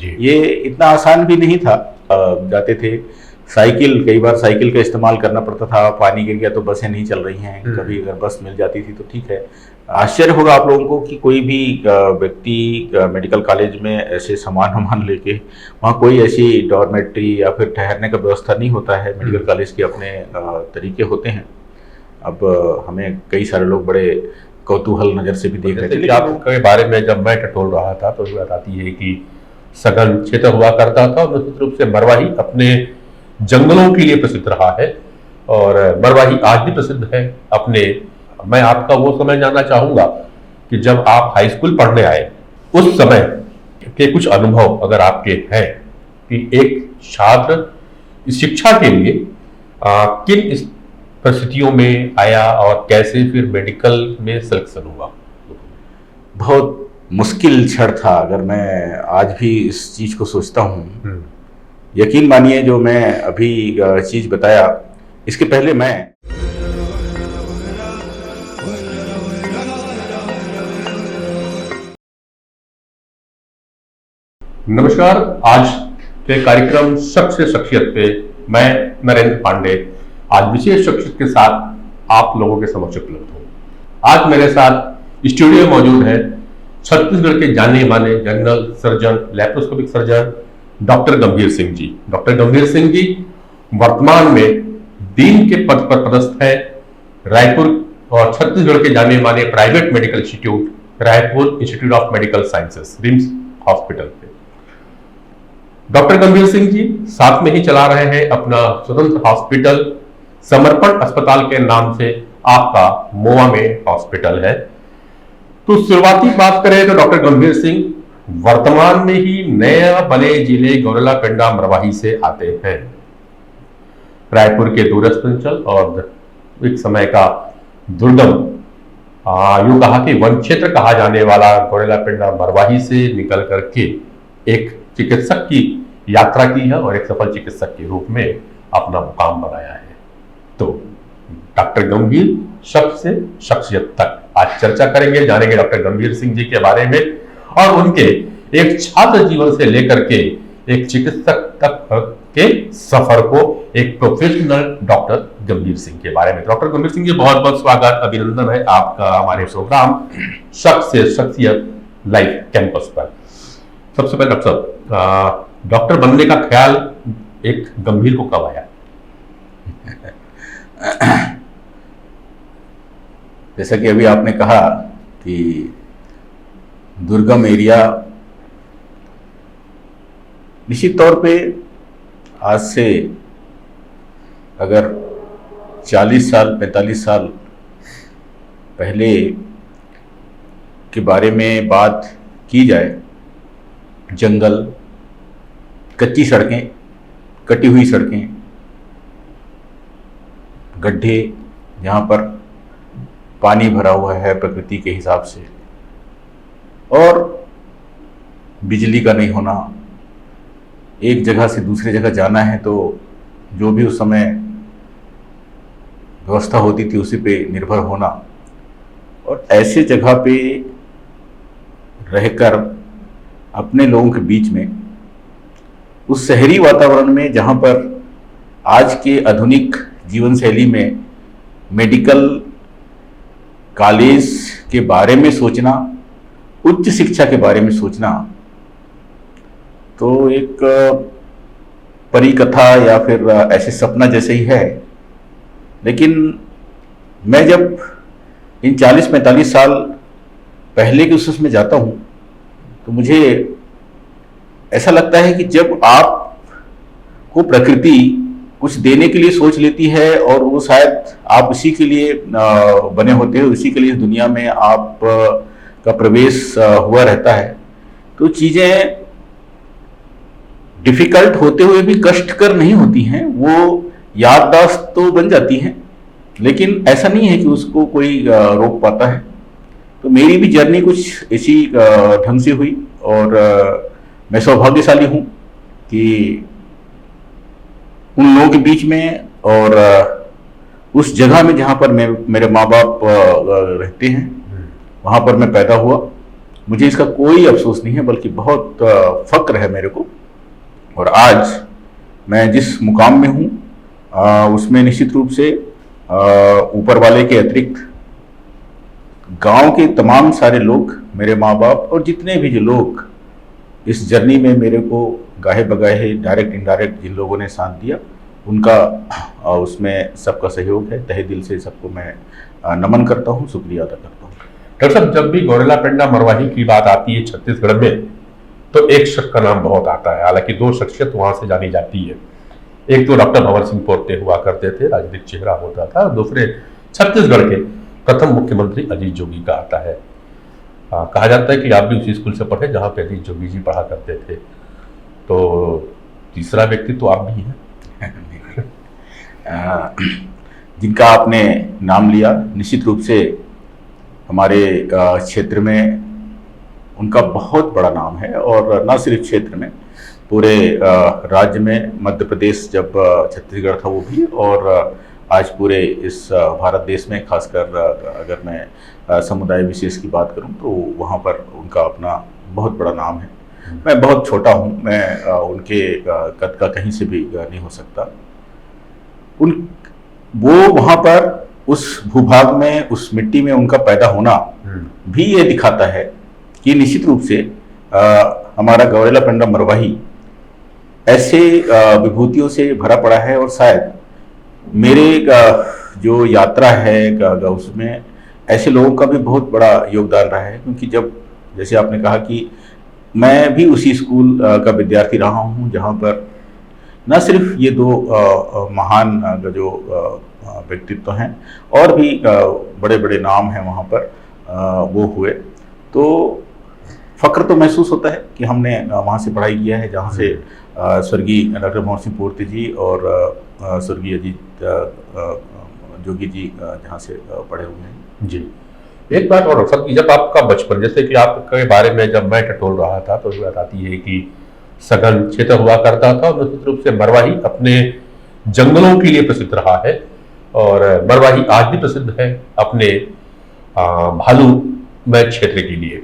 जी। ये इतना आसान भी नहीं था। जाते थे साइकिल, कई बार साइकिल का इस्तेमाल करना पड़ता था। पानी गिर गया तो बसें नहीं चल रही हैं, कभी अगर बस मिल जाती थी तो ठीक है। आश्चर्य होगा आप लोगों को कि कोई भी व्यक्ति मेडिकल कॉलेज में ऐसे सामान वामान लेके, वहाँ कोई ऐसी डॉर्मेट्री या फिर ठहरने का व्यवस्था नहीं होता है। मेडिकल कॉलेज के अपने तरीके होते हैं। अब हमें कई सारे लोग बड़े कौतूहल नज़र से भी देख रहे थे। आपके बारे में जब मैं टटोल रहा था तो बात आती है कि सघन क्षेत्र हुआ करता था और निश्चित रूप से मरवाही अपने जंगलों के लिए प्रसिद्ध रहा है और मरवाही आज भी प्रसिद्ध है अपने। मैं आपका वो समय जानना चाहूंगा कि जब आप हाई स्कूल पढ़ने आए उस समय के कुछ अनुभव अगर आपके हैं कि एक छात्र शिक्षा के लिए किन परिस्थितियों में आया और कैसे फिर मेडिकल में सिलेक्शन हुआ। बहुत मुश्किल क्षण था। अगर मैं आज भी इस चीज को सोचता हूँ, यकीन मानिए जो मैं अभी चीज बताया, इसके पहले मैं नमस्कार, आज के कार्यक्रम शख्स से शख्सियत पे मैं नरेंद्र पांडे आज विशेष शख्सियत के साथ आप लोगों के समक्ष उपलब्ध हूँ। आज मेरे साथ स्टूडियो मौजूद है छत्तीसगढ़ के जाने माने general surgeon, laparoscopic surgeon doctor गंभीर सिंह जी। डॉक्टर गंभीर सिंह जी वर्तमान में डीन के पद पर पदस्थ है रायपुर और छत्तीसगढ़ के जाने माने private medical institute Raipur institute of medical sciences RIMS hospital पे। डॉक्टर गंभीर सिंह जी साथ में ही चला रहे हैं अपना स्वतंत्र हॉस्पिटल समर्पण अस्पताल के नाम से, आपका मोआ में हॉस्पिटल है। तो शुरुआती बात करें तो डॉक्टर गंभीर सिंह वर्तमान में ही नया बने जिले गौरेला पेंडा मरवाही से आते हैं। रायपुर के दूरस्थ अंचल और एक समय का दुर्गम यूं कहा कि वन क्षेत्र कहा जाने वाला गौरेला पेंडा मरवाही से निकल करके एक चिकित्सक की यात्रा की है और एक सफल चिकित्सक के रूप में अपना मुकाम बनाया है। तो डॉक्टर गंभीर शख्स से शख्सियत तक आज चर्चा करेंगे, जानेंगे डॉक्टर गंभीर सिंह जी के बारे में और उनके एक छात्र जीवन से लेकर के एक चिकित्सक तक के सफर को, एक प्रोफेशनल डॉक्टर गंभीर सिंह के बारे में। डॉक्टर गंभीर सिंह जी बहुत बहुत स्वागत, अभिनंदन है आपका हमारे प्रोग्राम शख्स से शख्सियत लाइव कैंपस पर। सबसे पहले डॉक्टर साहब, डॉक्टर बनने का ख्याल एक गंभीर को कब आया? जैसा कि अभी आपने कहा कि दुर्गम एरिया, निश्चित तौर पे आज से अगर 40 साल 45 साल पहले के बारे में बात की जाए, जंगल, कच्ची सड़कें, कटी हुई सड़कें, गड्ढे जहाँ पर पानी भरा हुआ है प्रकृति के हिसाब से, और बिजली का नहीं होना, एक जगह से दूसरी जगह जाना है तो जो भी उस समय व्यवस्था होती थी उसी पे निर्भर होना, और ऐसे जगह पे रहकर अपने लोगों के बीच में उस शहरी वातावरण में जहाँ पर आज के आधुनिक जीवन शैली में मेडिकल कॉलेज के बारे में सोचना, उच्च शिक्षा के बारे में सोचना, तो एक परिकथा या फिर ऐसे सपना जैसे ही है। लेकिन मैं जब इन 40-45 साल पहले के उसमें जाता हूँ तो मुझे ऐसा लगता है कि जब आप को प्रकृति कुछ देने के लिए सोच लेती है और वो शायद आप उसी के लिए बने होते हो, उसी के लिए दुनिया में आप का प्रवेश हुआ रहता है, तो चीज़ें डिफिकल्ट होते हुए भी कष्टकर नहीं होती हैं। वो याददाश्त तो बन जाती हैं, लेकिन ऐसा नहीं है कि उसको कोई रोक पाता है। तो मेरी भी जर्नी कुछ इसी ढंग से हुई और मैं सौभाग्यशाली हूँ कि उन लोगों के बीच में और उस जगह में जहाँ पर मेरे माँ बाप रहते हैं, वहाँ पर मैं पैदा हुआ। मुझे इसका कोई अफसोस नहीं है, बल्कि बहुत फक्र है मेरे को। और आज मैं जिस मुकाम में हूँ उसमें निश्चित रूप से ऊपर वाले के अतिरिक्त गांव के तमाम सारे लोग, मेरे माँ बाप और जितने भी जो लोग इस जर्नी में मेरे को गाहे बगाहे, डायरेक्ट इनडायरेक्ट जिन लोगों ने साथ दिया, उनका उसमें सबका सहयोग है। तहे दिल से सबको मैं नमन करता हूँ, शुक्रिया अदा करता हूँ। डॉक्टर साहब, जब भी गौरेला पेंडा मरवाही की बात आती है छत्तीसगढ़ में, तो एक शख्स का नाम बहुत आता है। हालांकि दो शख्सियत वहां से जानी जाती है। एक तो डॉक्टर भंवर सिंह पोर्ते हुआ करते थे, राजनीतिक चेहरा होता था। दूसरे छत्तीसगढ़ के प्रथम मुख्यमंत्री अजीत जोगी का आता है। कहा जाता है कि आप भी उसी स्कूल से पढ़े जहां पे अजीत जोगी जी पढ़ा करते थे। तो तीसरा व्यक्ति तो आप भी हैं। जिनका आपने नाम लिया, निश्चित रूप से हमारे क्षेत्र में उनका बहुत बड़ा नाम है। और न सिर्फ क्षेत्र में, पूरे राज्य में, मध्य प्रदेश जब छत्तीसगढ़ था वो भी, और आज पूरे इस भारत देश में, खासकर अगर मैं समुदाय विशेष की बात करूं तो वहाँ पर उनका अपना बहुत बड़ा नाम है। मैं बहुत छोटा हूं, मैं उनके कद का कहीं से भी नहीं हो सकता। वो वहाँ पर उस भूभाग में, उस मिट्टी में उनका पैदा होना भी ये दिखाता है कि निश्चित रूप से हमारा गौरेला पेंडा मरवाही ऐसे विभूतियों से भरा पड़ा है। और शायद मेरे जो यात्रा है उसमें ऐसे लोगों का भी बहुत बड़ा योगदान रहा है। क्योंकि जब, जैसे आपने कहा कि मैं भी उसी स्कूल का विद्यार्थी रहा हूँ जहाँ पर न सिर्फ ये दो महान जो व्यक्तित्व हैं, और भी बड़े बड़े नाम हैं वहाँ पर वो हुए, तो फक्र तो महसूस होता है कि हमने वहाँ से पढ़ाई किया है, जहाँ से स्वर्गीय डॉक्टर भंवर सिंह पोर्ते जी और स्वर्गीय अजीत जोगी जी जहाँ से पढ़े हुए हैं। जी, एक बात और डॉक्टर साहब की, जब आपका बचपन, जैसे कि आपके बारे में जब मैं टटोल रहा था तो बात आती है कि सघन क्षेत्र हुआ करता था, और निश्चित रूप से मरवाही अपने जंगलों के लिए प्रसिद्ध रहा है। और मरवाही आज भी प्रसिद्ध है अपने भालूमय क्षेत्र के लिए।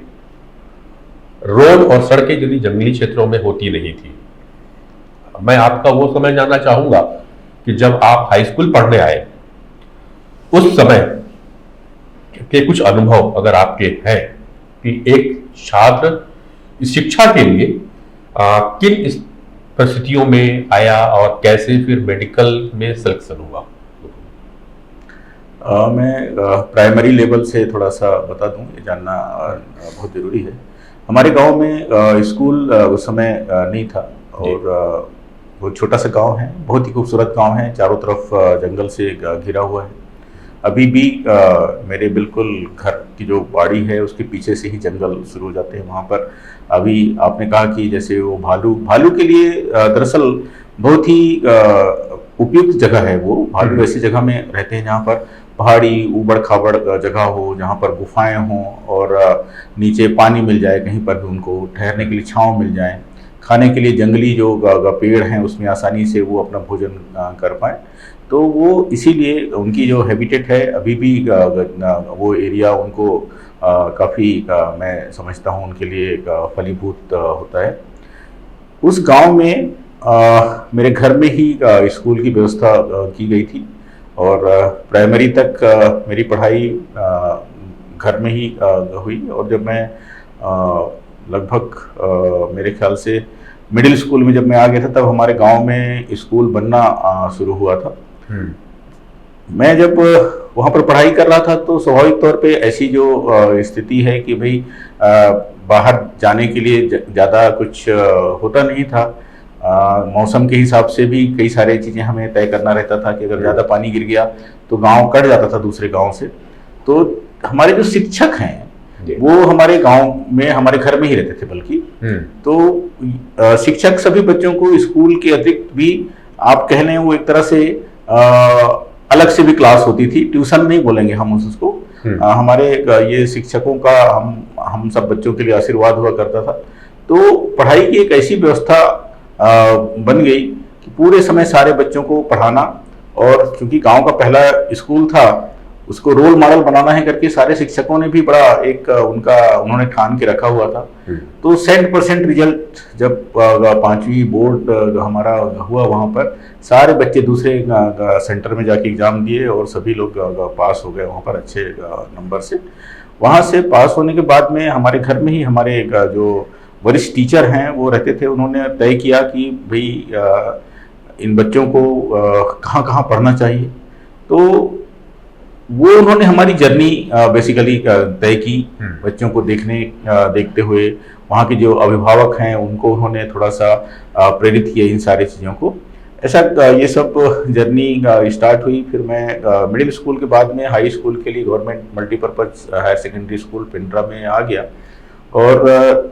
रोड और सड़कें यदि जंगली क्षेत्रों में होती नहीं थी। मैं आपका वो समय जानना चाहूंगा कि जब आप हाई स्कूल पढ़ने आए, उस समय के कुछ अनुभव अगर आपके हैं कि एक छात्र शिक्षा के लिए किन परिस्थितियों में आया और कैसे फिर मेडिकल में सिलेक्शन हुआ। मैं प्राइमरी लेवल से थोड़ा सा बता दूं, ये जानना बहुत ज़रूरी है। हमारे गांव में स्कूल उस समय नहीं था, और वो छोटा सा गांव है, बहुत ही खूबसूरत गांव है, चारों तरफ जंगल से घिरा हुआ है। अभी भी मेरे बिल्कुल घर की जो बाड़ी है उसके पीछे से ही जंगल शुरू हो जाते हैं। वहाँ पर अभी आपने कहा कि जैसे वो भालू के लिए दरअसल बहुत ही उपयुक्त जगह है। वो भालू ऐसी जगह में रहते हैं जहाँ पर पहाड़ी ऊबड़ खाबड़ जगह हो, जहाँ पर गुफाएं हों और नीचे पानी मिल जाए, कहीं पर भी उनको ठहरने के लिए छांव मिल जाए, खाने के लिए जंगली जो पेड़ हैं उसमें आसानी से वो अपना भोजन कर पाए। तो वो इसीलिए उनकी जो हैबिटेट है अभी भी वो एरिया उनको काफ़ी मैं समझता हूँ उनके लिए फलीभूत होता है। उस गांव में मेरे घर में ही स्कूल की व्यवस्था की गई थी, और प्राइमरी तक मेरी पढ़ाई घर में ही हुई। और जब मैं लगभग मेरे ख्याल से मिडिल स्कूल में जब मैं आ गया था, तब हमारे गांव में स्कूल बनना शुरू हुआ था। मैं जब वहाँ पर पढ़ाई कर रहा था तो स्वाभाविक तौर पे ऐसी जो स्थिति है कि भाई बाहर जाने के लिए ज़्यादा कुछ होता नहीं था। मौसम के हिसाब से भी कई सारी चीज़ें हमें तय करना रहता था कि अगर ज़्यादा पानी गिर गया तो गांव कट जाता था दूसरे गांव से। तो हमारे जो शिक्षक हैं वो हमारे गांव में, हमारे घर में ही रहते थे बल्कि। तो शिक्षक सभी बच्चों को स्कूल के अतिरिक्त भी आप कह लें वो एक तरह से अलग से भी क्लास होती थी, ट्यूशन नहीं बोलेंगे हम उसको। हमारे ये शिक्षकों का हम सब बच्चों के लिए आशीर्वाद हुआ करता था। तो पढ़ाई की एक ऐसी व्यवस्था बन गई कि पूरे समय सारे बच्चों को पढ़ाना। और क्योंकि गांव का पहला स्कूल था उसको रोल मॉडल बनाना है करके सारे शिक्षकों ने भी बड़ा एक उन्होंने ठान के रखा हुआ था। तो 100% रिजल्ट जब 5वीं बोर्ड हमारा हुआ, वहाँ पर सारे बच्चे दूसरे सेंटर में जाके एग्जाम दिए और सभी लोग पास हो गए वहाँ पर अच्छे नंबर से। वहाँ से पास होने के बाद में हमारे घर में ही हमारे जो वरिष्ठ टीचर हैं वो रहते थे, उन्होंने तय किया कि भाई इन बच्चों को कहाँ कहाँ पढ़ना चाहिए। तो वो उन्होंने हमारी जर्नी बेसिकली तय की, बच्चों को देखते हुए वहाँ के जो अभिभावक हैं उनको उन्होंने थोड़ा सा प्रेरित किया इन सारी चीज़ों को। ऐसा ये सब जर्नी स्टार्ट हुई। फिर मैं मिडिल स्कूल के बाद में हाई स्कूल के लिए government multipurpose higher secondary school Pindra में आ गया और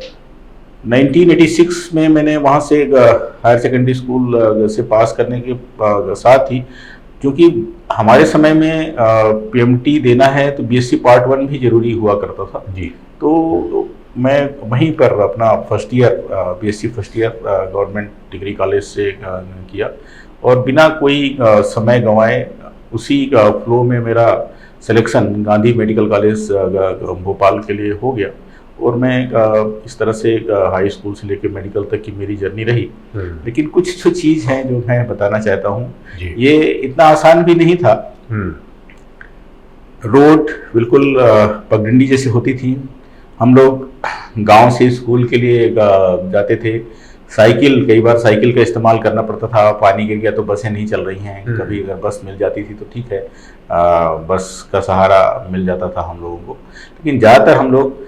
1986 में मैंने वहाँ से हायर सेकेंडरी स्कूल से पास करने के साथ ही, क्योंकि हमारे समय में पीएमटी देना है तो बीएससी पार्ट 1 भी जरूरी हुआ करता था जी। तो मैं वहीं पर अपना first year BSc first year government degree college से किया और बिना कोई समय गंवाए उसी फ्लो में मेरा selection Gandhi medical college Bhopal के लिए हो गया और मैं इस तरह से हाई स्कूल से लेकर मेडिकल तक की मेरी जर्नी रही। लेकिन कुछ जो चीज़ हैं जो मैं बताना चाहता हूँ, ये इतना आसान भी नहीं था। रोड बिल्कुल पगडंडी जैसी होती थी। हम लोग गांव से स्कूल के लिए जाते थे। साइकिल, कई बार साइकिल का इस्तेमाल करना पड़ता था। पानी गिर गया तो बसें नहीं चल रही हैं, कभी अगर बस मिल जाती थी तो ठीक है, बस का सहारा मिल जाता था हम लोगों को। लेकिन ज़्यादातर हम लोग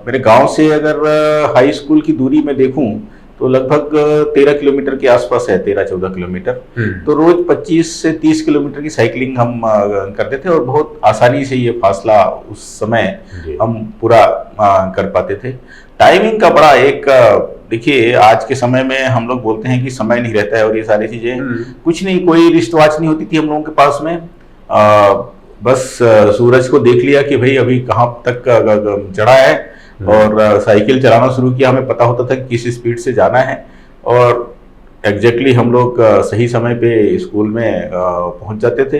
मेरे गांव से अगर हाई स्कूल की दूरी में देखूं तो लगभग 13 किलोमीटर के आसपास है, 13-14 किलोमीटर। तो रोज 25 से 30 किलोमीटर की साइकिलिंग हम करते थे और बहुत आसानी से ये फासला उस समय हम पूरा कर पाते थे। टाइमिंग का बड़ा एक देखिए, आज के समय में हम लोग बोलते हैं कि समय नहीं रहता है और ये सारी चीजें कुछ नहीं, कोई रिस्ट वॉच नहीं होती थी हम लोगों के पास में। बस सूरज को देख लिया कि भाई अभी कहाँ तक चढ़ा है और साइकिल चलाना शुरू किया। हमें पता होता था कि किस स्पीड से जाना है और एग्जैक्टली हम लोग सही समय पे स्कूल में पहुंच जाते थे।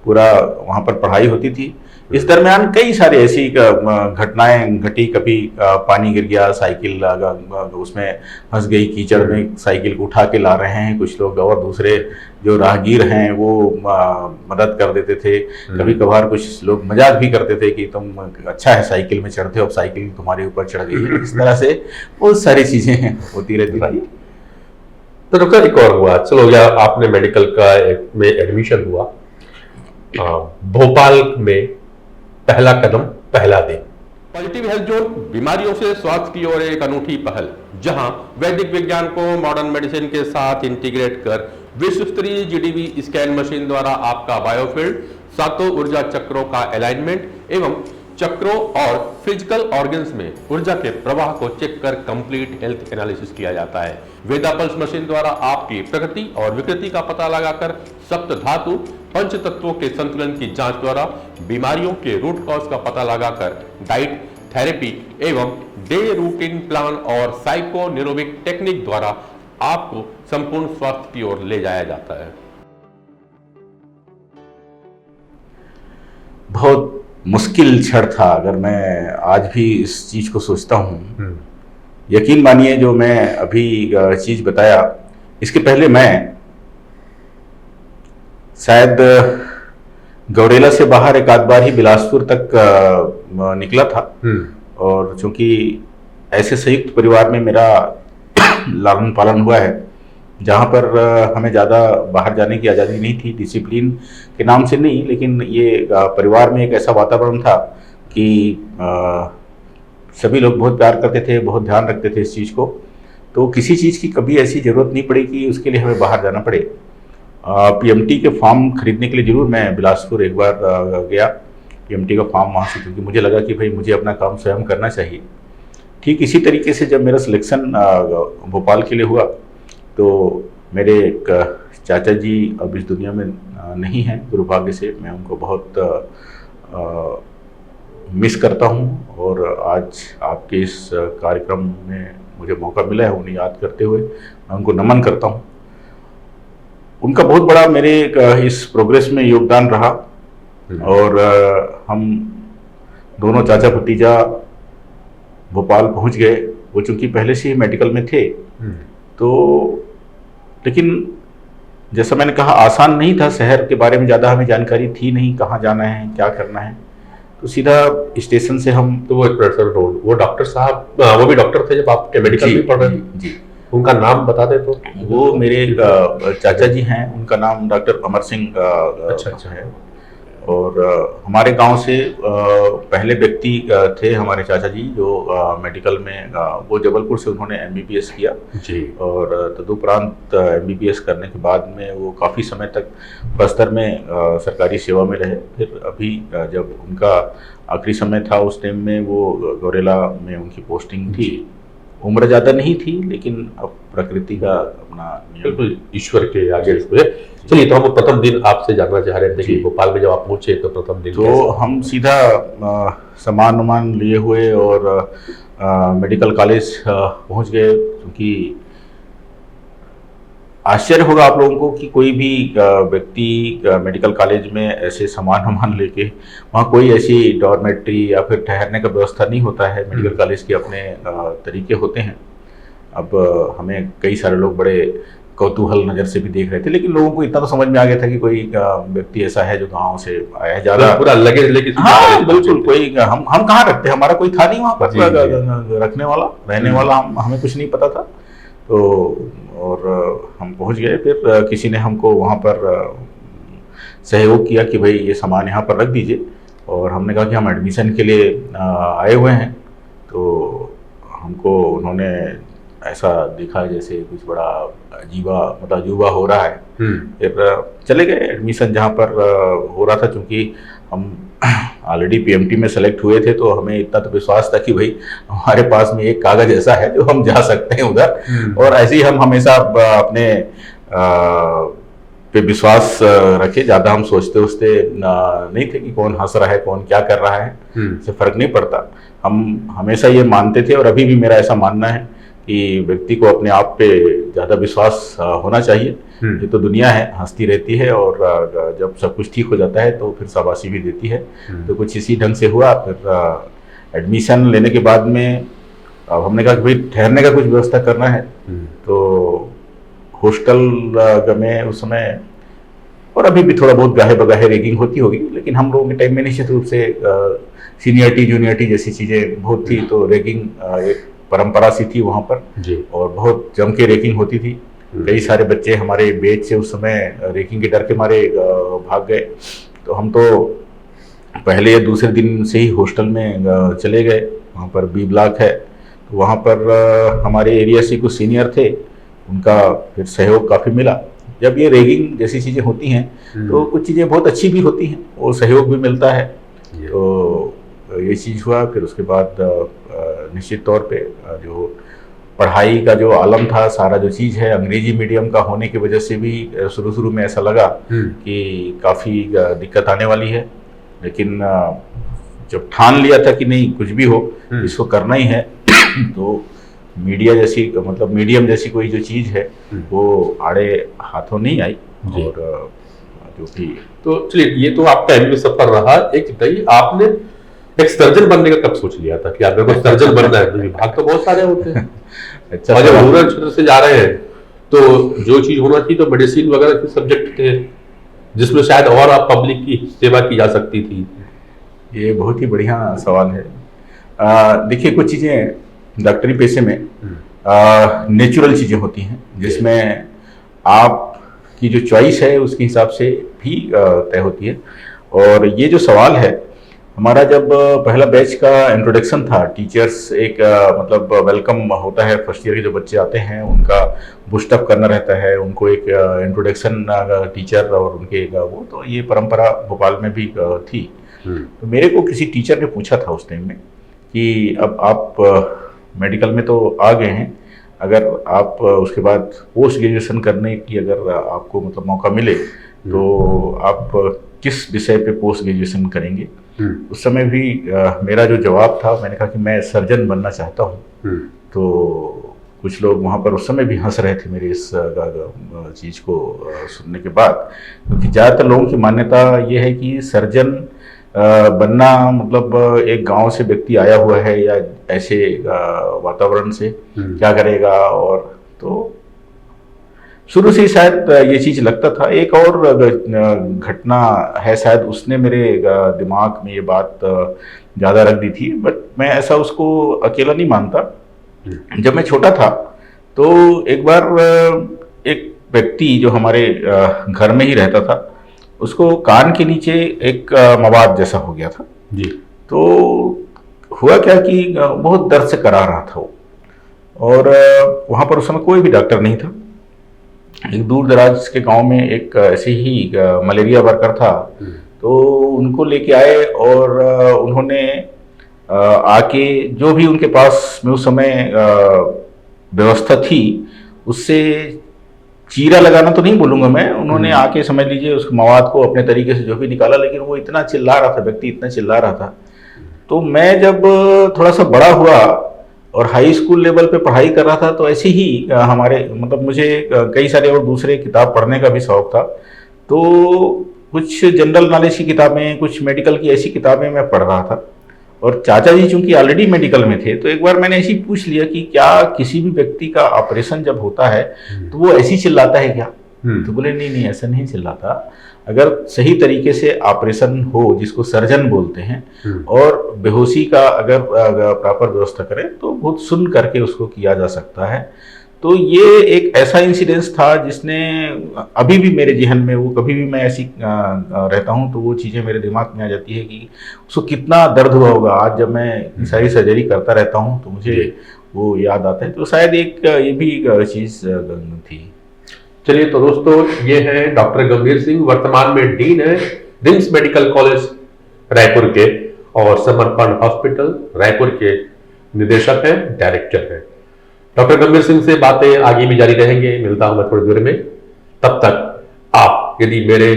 पूरा वहाँ पर पढ़ाई होती थी। इस दरमियान कई सारे ऐसी घटनाएं घटी। कभी पानी गिर गया, साइकिल उसमें फंस गई, कीचड़ में साइकिल को उठा के ला रहे हैं कुछ लोग और दूसरे जो राहगीर हैं वो मदद कर देते थे। कभी कभार कुछ लोग मजाक भी करते थे कि तुम अच्छा है साइकिल में चढ़ते हो, अब साइकिल तुम्हारे ऊपर चढ़ गई है। इस तरह से बहुत सारी चीजें होती रहती थी। तो डॉक्टर एक और हुआ, चलो या आपने मेडिकल का में एडमिशन हुआ, भोपाल में पहला कदम पहला दिन। पॉजिटिव हेल्थ जोन बीमारियों से स्वास्थ्य की ओर एक अनूठी पहल, जहां वैदिक विज्ञान को मॉडर्न मेडिसिन के साथ इंटीग्रेट कर विश्व स्तरीय जीडीवी स्कैन मशीन द्वारा आपका बायोफील्ड, सातों ऊर्जा चक्रों का अलाइनमेंट एवं चक्रों और फिजिकल ऑर्गन्स में ऊर्जा के प्रवाह को चेक कर कंप्लीट हेल्थ एनालिसिस किया जाता है। वेदा पल्स मशीन द्वारा आपकी प्रकृति और विकृति का पता लगाकर सप्त धातु पंच तत्वों के संतुलन की जांच द्वारा बीमारियों के रूट कॉज का पता लगाकर डाइट, थेरेपी एवं डे रूटीन प्लान और साइको न्यूरोबिक टेक्निक द्वारा आपको संपूर्ण स्वास्थ्य की ओर ले जाया जाता है। बहुत मुश्किल क्षण था। अगर मैं आज भी इस चीज को सोचता हूँ, यकीन मानिए जो मैं अभी चीज बताया, इसके पहले मैं शायद गौरेला से बाहर एक आध बार ही बिलासपुर तक निकला था। और चूंकि ऐसे संयुक्त परिवार में मेरा लालन पालन हुआ है जहाँ पर हमें ज़्यादा बाहर जाने की आज़ादी नहीं थी, डिसिप्लिन के नाम से नहीं, लेकिन ये परिवार में एक ऐसा वातावरण था कि सभी लोग बहुत प्यार करते थे, बहुत ध्यान रखते थे इस चीज़ को। तो किसी चीज़ की कभी ऐसी ज़रूरत नहीं पड़ी कि उसके लिए हमें बाहर जाना पड़े। पीएमटी के फॉर्म खरीदने के लिए ज़रूर मैं बिलासपुर एक बार गया, पीएमटी का फॉर्म वहाँ से, क्योंकि मुझे लगा कि भाई मुझे अपना काम स्वयं करना चाहिए। ठीक इसी तरीके से जब मेरा सिलेक्शन भोपाल के लिए हुआ तो मेरे एक चाचा जी अब इस दुनिया में नहीं हैं, दुर्भाग्य से। मैं उनको बहुत मिस करता हूं और आज आपके इस कार्यक्रम में मुझे मौका मिला है उन्हें याद करते हुए मैं उनको नमन करता हूं। उनका बहुत बड़ा मेरे इस प्रोग्रेस में योगदान रहा। और हम दोनों चाचा भतीजा भोपाल पहुंच गए। वो चूंकि पहले से ही मेडिकल में थे, तो लेकिन जैसा मैंने कहा आसान नहीं था। शहर के बारे में ज़्यादा हमें जानकारी थी नहीं, कहाँ जाना है क्या करना है। तो सीधा स्टेशन से हम तो वो प्रोफेसर रोल, वो डॉक्टर साहब वो भी डॉक्टर थे जब आप मेडिकल में पढ़ रहे थे? जी। उनका नाम बता दे तो। वो मेरे चाचा जी हैं, उनका नाम डॉक्टर अमर सिंह अच्छा है। और हमारे गांव से पहले व्यक्ति थे हमारे चाचा जी जो मेडिकल में, वो जबलपुर से उन्होंने एमबीबीएस किया जी। और तदुपरांत एमबीबीएस करने के बाद में वो काफ़ी समय तक बस्तर में सरकारी सेवा में रहे। फिर अभी जब उनका आखिरी समय था उस टाइम में वो गौरेला में उनकी पोस्टिंग थी। उम्र ज़्यादा नहीं थी, लेकिन अब प्रकृति का अपना नियम। बिल्कुल ईश्वर के आगे इसमें। चलिए, तो हम प्रथम दिन आपसे जानना चाह रहे थे कि भोपाल में जब आप पहुंचे तो प्रथम दिन तो हम सीधा सामान वामान लिए हुए और मेडिकल कॉलेज पहुंच गए। क्योंकि आश्चर्य होगा आप लोगों को कि कोई भी व्यक्ति मेडिकल कॉलेज में ऐसे सामान वामान लेके, वहाँ कोई ऐसी डॉर्मेट्री या फिर ठहरने का व्यवस्था नहीं होता है। मेडिकल कॉलेज के अपने तरीके होते हैं। अब हमें कई सारे लोग बड़े कौतूहल नज़र से भी देख रहे थे, लेकिन लोगों को इतना तो समझ में आ गया था कि कोई व्यक्ति ऐसा है जो गांव से आया है। ज़्यादा पूरा लगेज लेके? हाँ बिल्कुल। कोई हम कहाँ रखते, हमारा कोई था नहीं वहाँ पर रखने वाला, रहने वाला। हमें कुछ नहीं पता था। तो और हम पहुंच गए। फिर किसी ने हमको वहाँ पर सहयोग किया कि भाई ये सामान यहाँ पर रख दीजिए। और हमने कहा कि हम एडमिशन के लिए आए हुए हैं। तो हमको उन्होंने ऐसा दिखा जैसे कुछ बड़ा अजूबा हो रहा है। फिर चले गए एडमिशन जहाँ पर हो रहा था। चूँकि हम ऑलरेडी पीएमटी में सेलेक्ट हुए थे, तो हमें इतना तो विश्वास था कि भाई हमारे पास में एक कागज ऐसा है जो हम जा सकते हैं उधर। और ऐसे ही हम हमेशा अपने पे विश्वास रखे। ज़्यादा हम सोचते नहीं थे कि कौन हंस रहा है, कौन क्या कर रहा है, इससे फर्क नहीं पड़ता। हम हमेशा ये मानते थे और अभी भी मेरा ऐसा मानना है कि व्यक्ति को अपने आप पे ज़्यादा विश्वास होना चाहिए। ये तो दुनिया है, हंसती रहती है, और जब सब कुछ ठीक हो जाता है तो फिर शाबाशी भी देती है। तो कुछ इसी ढंग से हुआ। फिर एडमिशन लेने के बाद में अब हमने कहा कि भाई ठहरने का कुछ व्यवस्था करना है। तो हॉस्टल में उस समय, और अभी भी थोड़ा बहुत गाहे बगाहे रैगिंग होती होगी, लेकिन हम लोगों के टाइम में निश्चित रूप से सीनियरिटी जूनियरिटी जैसी चीज़ें बहुत थी। तो रैगिंग एक परंपरा सी थी वहाँ पर जी। और बहुत जम के रैगिंग होती थी। कई सारे बच्चे हमारे बैच से उस समय रैगिंग के डर के मारे भाग गए। तो हम तो पहले या दूसरे दिन से ही हॉस्टल में चले गए। वहाँ पर बी ब्लॉक है, तो वहाँ पर हमारे एरिया से कुछ सीनियर थे, उनका फिर सहयोग काफ़ी मिला। जब ये रैगिंग जैसी चीज़ें होती हैं तो कुछ चीज़ें बहुत अच्छी भी होती हैं और सहयोग भी मिलता है। तो ये चीज़ हुआ। फिर उसके बाद निश्चित तौर पे जो पढ़ाई का जो आलम था, सारा जो चीज़ है अंग्रेजी मीडियम का होने की वजह से भी शुरू में ऐसा लगा कि काफ़ी दिक्कत आने वाली है। लेकिन जब ठान लिया था कि नहीं कुछ भी हो इसको करना ही है, तो मीडिया जैसी मीडियम जैसी कोई जो चीज़ है वो आड़े हाथों नहीं आई। और जो कि तो चलिए, ये तो आपका एमबीए सफर रहा। एक बताइए, आपने एक सर्जन बनने का कब सोच लिया था कि आप मेरे को सर्जन बनना है? विभाग तो बहुत सारे होते हैं। अच्छा, और जब रूरल क्षेत्र से जा रहे हैं तो जो चीज होना चाहिए तो मेडिसिन वगैरह के सब्जेक्ट थे, जिसमें शायद और आप पब्लिक की सेवा की जा सकती थी। ये बहुत ही बढ़िया सवाल है। देखिए, कुछ चीज़ें डॉक्टरी पेशे में नेचुरल चीज़ें होती हैं, जिसमें आपकी जो चॉइस है उसके हिसाब से भी तय होती है। और ये जो सवाल है, हमारा जब पहला बैच का इंट्रोडक्शन था, टीचर्स एक वेलकम होता है। फर्स्ट ईयर के जो बच्चे आते हैं उनका बूस्टअप करना रहता है, उनको एक इंट्रोडक्शन टीचर और उनके वो, तो ये परंपरा भोपाल में भी थी। तो मेरे को किसी टीचर ने पूछा था उस टाइम में कि अब आप मेडिकल में तो आ गए हैं, अगर आप उसके बाद पोस्ट ग्रेजुएशन करने की अगर आपको मौका मिले तो आप किस विषय पे पोस्ट ग्रेजुएशन करेंगे? उस समय भी मेरा जो जवाब था, मैंने कहा कि मैं सर्जन बनना चाहता हूँ। तो कुछ लोग वहाँ पर उस समय भी हंस रहे थे मेरी इस चीज़ को सुनने के बाद, क्योंकि ज़्यादातर लोगों की मान्यता ये है कि सर्जन बनना मतलब एक गांव से व्यक्ति आया हुआ है या ऐसे वातावरण से क्या करेगा, और तो शुरू से ही शायद ये चीज लगता था। एक और घटना है, शायद उसने मेरे दिमाग में ये बात ज्यादा रख दी थी, बट मैं ऐसा उसको अकेला नहीं मानता। जब मैं छोटा था तो एक बार एक व्यक्ति जो हमारे घर में ही रहता था, उसको कान के नीचे एक मवाद जैसा हो गया था जी। तो हुआ क्या कि बहुत दर्द से करा रहा था वो, और वहाँ पर उस समय कोई भी डॉक्टर नहीं था। एक दूर दराज के गांव में एक ऐसे ही मलेरिया वर्कर था, तो उनको लेके आए और उन्होंने आके जो भी उनके पास में उस समय व्यवस्था थी उससे चीरा लगाना तो नहीं बोलूंगा मैं, उन्होंने आके समझ लीजिए उस मवाद को अपने तरीके से जो भी निकाला, लेकिन वो इतना चिल्ला रहा था, व्यक्ति इतना चिल्ला रहा था। तो मैं जब थोड़ा सा बड़ा हुआ और हाई स्कूल लेवल पे पढ़ाई कर रहा था, तो ऐसे ही हमारे मतलब मुझे कई सारे और दूसरे किताब पढ़ने का भी शौक था, तो कुछ जनरल नॉलेज की किताबें, कुछ मेडिकल की ऐसी किताबें मैं पढ़ रहा था। और चाचा जी चूंकि ऑलरेडी मेडिकल में थे, तो एक बार मैंने ऐसे ही पूछ लिया कि क्या किसी भी व्यक्ति का ऑपरेशन जब होता है तो वो ऐसे ही चिल्लाता है क्या? तो बोले नहीं नहीं, ऐसा नहीं चिल्लाता। अगर सही तरीके से ऑपरेशन हो, जिसको सर्जन बोलते हैं, और बेहोशी का अगर प्रॉपर व्यवस्था करें तो बहुत सुन करके उसको किया जा सकता है। तो ये एक ऐसा इंसिडेंस था जिसने अभी भी मेरे जहन में, वो कभी भी मैं ऐसी रहता हूँ तो वो चीज़ें मेरे दिमाग में आ जाती है कि उसको कितना दर्द हुआ होगा। आज जब मैं सारी सर्जरी करता रहता हूँ तो मुझे वो याद आता है। तो शायद एक ये भी चीज़ थी। चलिए, तो दोस्तों ये है डॉक्टर गंभीर सिंह, वर्तमान में डीन है रिम्स मेडिकल कॉलेज रायपुर के, और समर्पण हॉस्पिटल रायपुर के निदेशक हैं, डायरेक्टर हैं। डॉक्टर गंभीर सिंह से बातें आगे भी जारी रहेंगे। मिलता हूं मैं थोड़ी देर में। तब तक आप यदि मेरे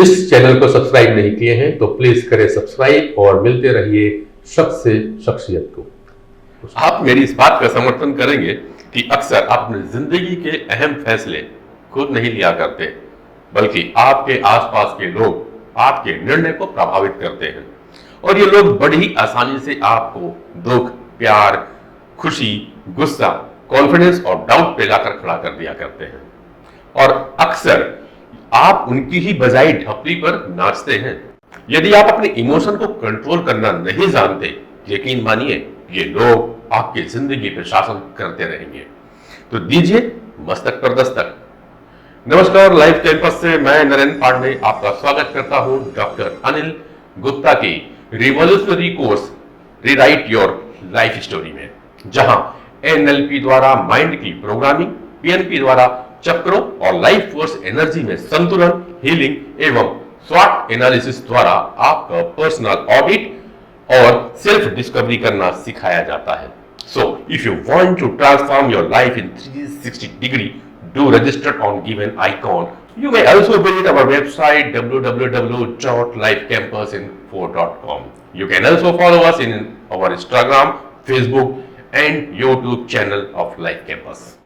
इस चैनल को सब्सक्राइब नहीं किए हैं तो प्लीज करें सब्सक्राइब और मिलते रहिए शख्स से शख्सियत को। आप मेरी इस बात का समर्थन करेंगे कि अक्सर आप अपनी जिंदगी के अहम फैसले खुद नहीं लिया करते, बल्कि आपके आसपास के लोग आपके निर्णय को प्रभावित करते हैं, और ये लोग बड़ी आसानी से आपको दुख, प्यार, खुशी, गुस्सा, कॉन्फिडेंस और डाउट पे लाकर खड़ा कर दिया करते हैं, और अक्सर आप उनकी ही बजाय ढपली पर नाचते हैं। यदि आप अपने इमोशन को कंट्रोल करना नहीं जानते, यकीन मानिए ये लोग आपकी जिंदगी पर शासन करते रहेंगे। तो दीजिए मस्तक पर दस्तक। नमस्कार, लाइव कैंपस से मैं नरेंद्र पांडे आपका स्वागत करता हूं डॉक्टर अनिल गुप्ता की revolutionary course rewrite your life story में, जहां एनएलपी द्वारा माइंड की प्रोग्रामिंग, पीएनपी द्वारा चक्रों और लाइफ फोर्स एनर्जी में संतुलन, हीलिंग एवं स्वॉट एनालिसिस द्वारा आपका पर्सनल ऑडिट और सेल्फ डिस्कवरी करना सिखाया जाता है। So if you want to transform your life in 360 degree, do register on given icon. You may also visit our website www.lifecampusinfo.com. You can also follow us in our Instagram, Facebook and YouTube channel of Life Campus.